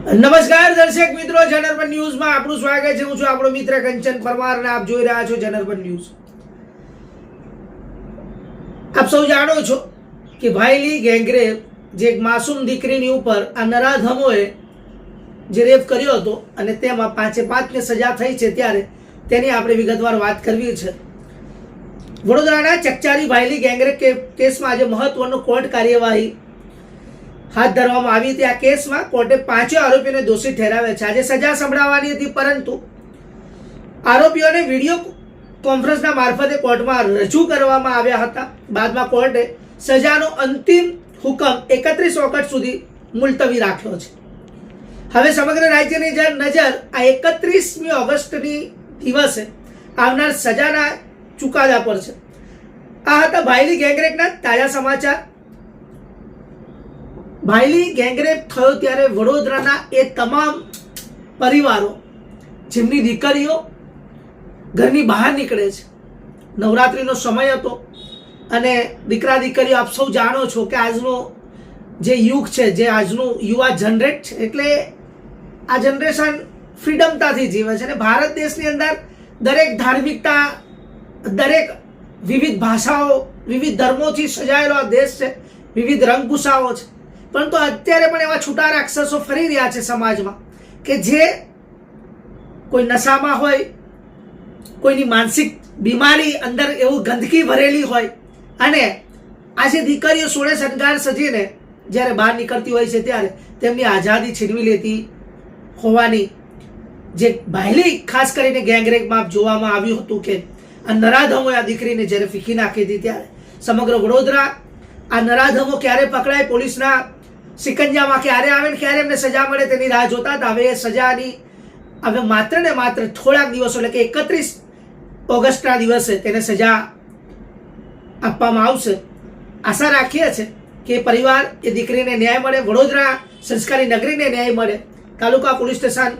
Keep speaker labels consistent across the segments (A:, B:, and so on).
A: નમસ્કાર દર્શક મિત્રો, જનરપન ન્યૂઝમાં આપનું સ્વાગત છે। હું છું આપણો મિત્ર કંચન પરમાર અને આપ જોઈ રહ્યા છો જનરપન ન્યૂઝ। આપ સૌ જાણો છો કે ભાઈલી ગેંગરેપ જે એક માસૂમ દીકરીની ઉપર આ નરાધમોએ જે રેપ કર્યો હતો અને તેમાં 5-5ને સજા થઈ છે, ત્યારે તેની આપણે વિગતવાર વાત કરવી છે। વડોદરાના ચકચારી ભાઈલી ગેંગરેપ કેસમાં આજે મહત્વનો કોર્ટ કાર્યવાહી હાથ ધરવામાં આવી હતી। આ કેસમાં કોર્ટે 5 આરોપીઓને દોષિત ઠેરાવ્યા છે। આજે સજા સંભળાવવાની હતી, પરંતુ આરોપીઓને વિડીયો કોન્ફરન્સના મારફતે કોર્ટમાં રજૂ કરવામાં આવ્યા હતા। બાદમાં કોર્ટે સજાનો અંતિમ હુકમ 31 ઓગસ્ટ સુધી મુલતવી રાખ્યો છે। હવે સમગ્ર રાજ્યની નજર આ 31મી ઓગસ્ટની દિવસે આવનાર સજાના ચુકાદા પર છે। આ હતા ભાઈલી ગેંગરેપના તાજા સમાચાર। ભાઈલી ગેંગરેપ થયો ત્યારે વડોદરાના એ તમામ પરિવારો જેમની દીકરીઓ ઘરની બહાર નીકળે છે, નવરાત્રિનો સમય હતો અને દીકરા દીકરીઓ આપ સૌ જાણો છો કે આજનો જે યુગ છે, જે આજનું યુવા જનરેટ છે, એટલે આ જનરેશન ફ્રીડમતાથી જીવે છે અને ભારત દેશની અંદર દરેક ધાર્મિકતા, દરેક વિવિધ ભાષાઓ, વિવિધ ધર્મોથી સજાયેલો આ દેશ છે, વિવિધ રંગભૂષાઓ છે। પરંતુ અત્યારે પણ એવા છૂટા રાક્ષસો ફરી રહ્યા છે સમાજમાં કે જે કોઈ નશામાં હોય, કોઈની માનસિક બીમારી અંદર એવું ગંદકી ભરેલી હોય અને આજે દીકરીઓ સોળે શણગાર સજીને જ્યારે બહાર નીકળતી હોય છે ત્યારે તેમની આઝાદી છીનવી લેતી હોવાની જે ભાઈલી ખાસ કરીને ગેંગરેપમાં જોવામાં આવ્યું હતું કે આ નરાધમોએ આ દીકરીને જ્યારે ફીકી નાખી હતી, ત્યારે સમગ્ર વડોદરા આ નરાધમો ક્યારે પકડાય, પોલીસના સિકંજામાં ક્યારે આવે ને ક્યારે એમને સજા મળે તેની રાહ જોતા હતા। હવે એ સજાની હવે માત્ર ને માત્ર થોડાક દિવસો એટલે કે 31 ઓગસ્ટના દિવસે તેને સજા આપવામાં આવશે। આશા રાખીએ છીએ કે પરિવાર એ દીકરીને ન્યાય મળે, વડોદરા સંસ્કારી નગરીને ન્યાય મળે। તાલુકા પોલીસ સ્ટેશન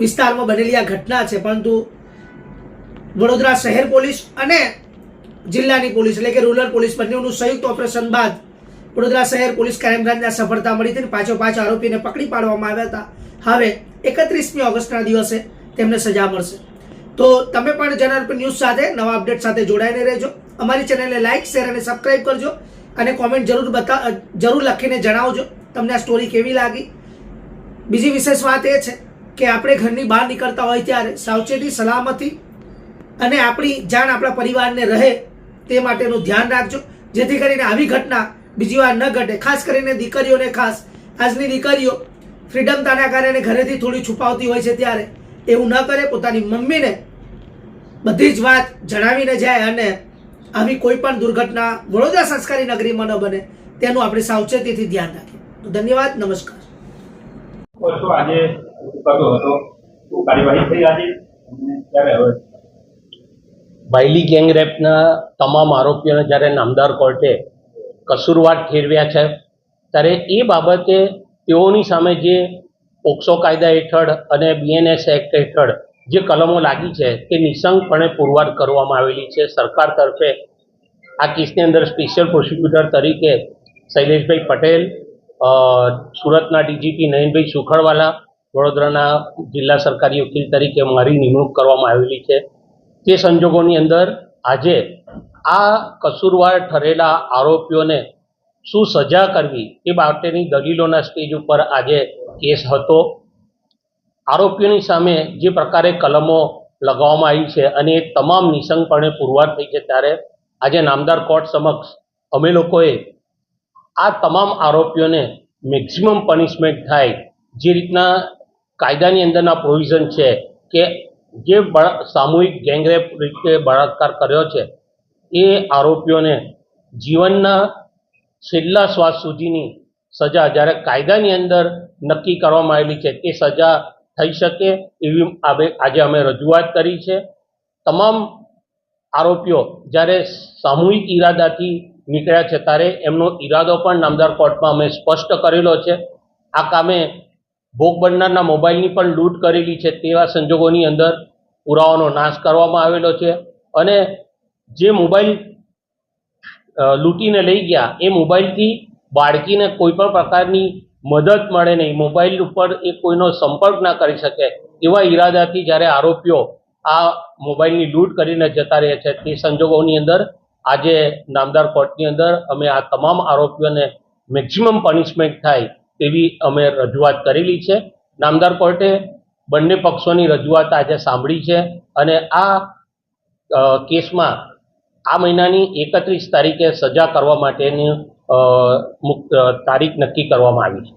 A: વિસ્તારમાં બનેલી આ ઘટના છે, પરંતુ વડોદરા શહેર પોલીસ અને જિલ્લાની પોલીસ એટલે કે રૂરલ પોલીસ બંનેનું સંયુક્ત ઓપરેશન બાદ વડોદરા શહેર પોલીસ ક્રાઇમ બ્રાન્ચને સફળતા મળી હતી। 5 આરોપીને પકડી પાડવામાં આવ્યા હતા। હવે 31મી ઓગસ્ટના દિવસે તેમને સજા મળશે। તો તમે પણ જનરપન ન્યૂઝ સાથે નવા અપડેટ સાથે જોડાઈને રહેજો। અમારી ચેનલને લાઇક, શેર અને સબસ્ક્રાઇબ કરજો અને કોમેન્ટ જરૂર લખીને જણાવજો તમને આ સ્ટોરી કેવી લાગી। બીજી વિશેષ વાત એ છે કે આપણે ઘરની બહાર નીકળતા હોય ત્યારે સાવચેતી, સલામતી અને આપણી જાન આપણા પરિવારને રહે તે માટેનું ધ્યાન રાખજો, જેથી કરીને આવી ઘટના બીજી વાર ન ઘટે। ખાસ કરીને દીકરીઓને, ખાસ આજની દીકરીઓ ફ્રીડમતાના કારણે ઘરેથી થોડી છુપાવતી હોય છે, ત્યારે એવું ન કરે, પોતાની મમ્મીને બધી જ વાત જણાવીને જાય અને આવી કોઈ પણ દુર્ઘટના વડોદરા સંસ્કારી નગરીમાં ન બને તેનું આપણે સાવચેતીથી ધ્યાન રાખીએ। તો ધન્યવાદ, નમસ્કાર।
B: આજે કાર્યવાહી થઈ આજે ત્યારે હવે
C: ભાઈલી ગેંગરેપના તમામ આરોપીઓને જ્યારે નામદાર કોર્ટે કસૂરવાર ઠેરવ્યા છે, ત્યારે એ બાબતે તેઓની સામે જે પોક્સો કાયદા હેઠળ અને BNS એક્ટ હેઠળ જે કલમો લાગી છે તે નિઃશંકપણે પુરવાર કરવામાં આવેલી છે। સરકાર તરફે આ કેસની અંદર સ્પેશિયલ પ્રોસિક્યુટર તરીકે શૈલેષભાઈ પટેલ, સુરતના DGP નયનભાઈ સુખડવાલા, વડોદરાના જિલ્લા સરકારી વકીલ તરીકે મારી નિમણૂક કરવામાં આવેલી છે। તે સંજોગોની અંદર આજે આ કસૂરવાર ઠરેલા આરોપીઓને શું સજા કરવી એ માટેની દલીલોના સ્ટેજ ઉપર આજે કેસ હતો। આરોપીઓની સામે જે પ્રકારે કલમો લગાવવામાં આવી છે અને એ તમામ નિઃશંકપણે પુરવાર થઈ છે, ત્યારે આજે નામદાર કોર્ટ સમક્ષ અમે લોકોએ આ તમામ આરોપીઓને મેક્સિમમ પનિશમેન્ટ થાય, જે રીતના કાયદાની અંદરના પ્રોવિઝન છે કે જે સામૂહિક ગેંગરેપ રીતે બળાત્કાર કર્યો છે એ આરોપીઓને જીવનના છેલ્લા શ્વાસ સુધીની સજા જ્યારે કાયદાની અંદર નક્કી કરવામાં આવેલી છે તે સજા થઈ શકે એવી આજે અમે રજૂઆત કરી છે। તમામ આરોપીઓ જ્યારે સામૂહિક ઈરાદાથી નીકળ્યા છે ત્યારે એમનો ઈરાદો પણ નામદાર કોર્ટમાં અમે સ્પષ્ટ કરેલો છે। આ કામે ભોગ બનનારના મોબાઈલની પણ લૂંટ કરેલી છે, તેવા સંજોગોની અંદર પુરાવાનો નાશ કરવામાં આવેલો છે અને જે મોબાઈલ લૂંટીને લઈ ગયા એ મોબાઈલથી બાળકીને કોઈ પણ પ્રકારની મદદ મળે નહીં, મોબાઈલ ઉપર એ કોઈનો સંપર્ક ના કરી શકે એવા ઈરાદાથી જ્યારે આરોપીઓ આ મોબાઈલની લૂંટ કરીને જતા રહે છે, તે સંજોગોની અંદર આજે નામદાર કોર્ટની અંદર અમે આ તમામ આરોપીઓને મેક્સિમમ પનિશમેન્ટ થાય તેવી અમે રજૂઆત કરેલી છે. નામદાર કોર્ટે બંને પક્ષોની રજૂઆત આજે સાંભળી છે અને આ કેસમાં આ મહિનાની 31 તારીખે સજા કરવા માટેની તારીખ નક્કી કરવામાં આવી છે.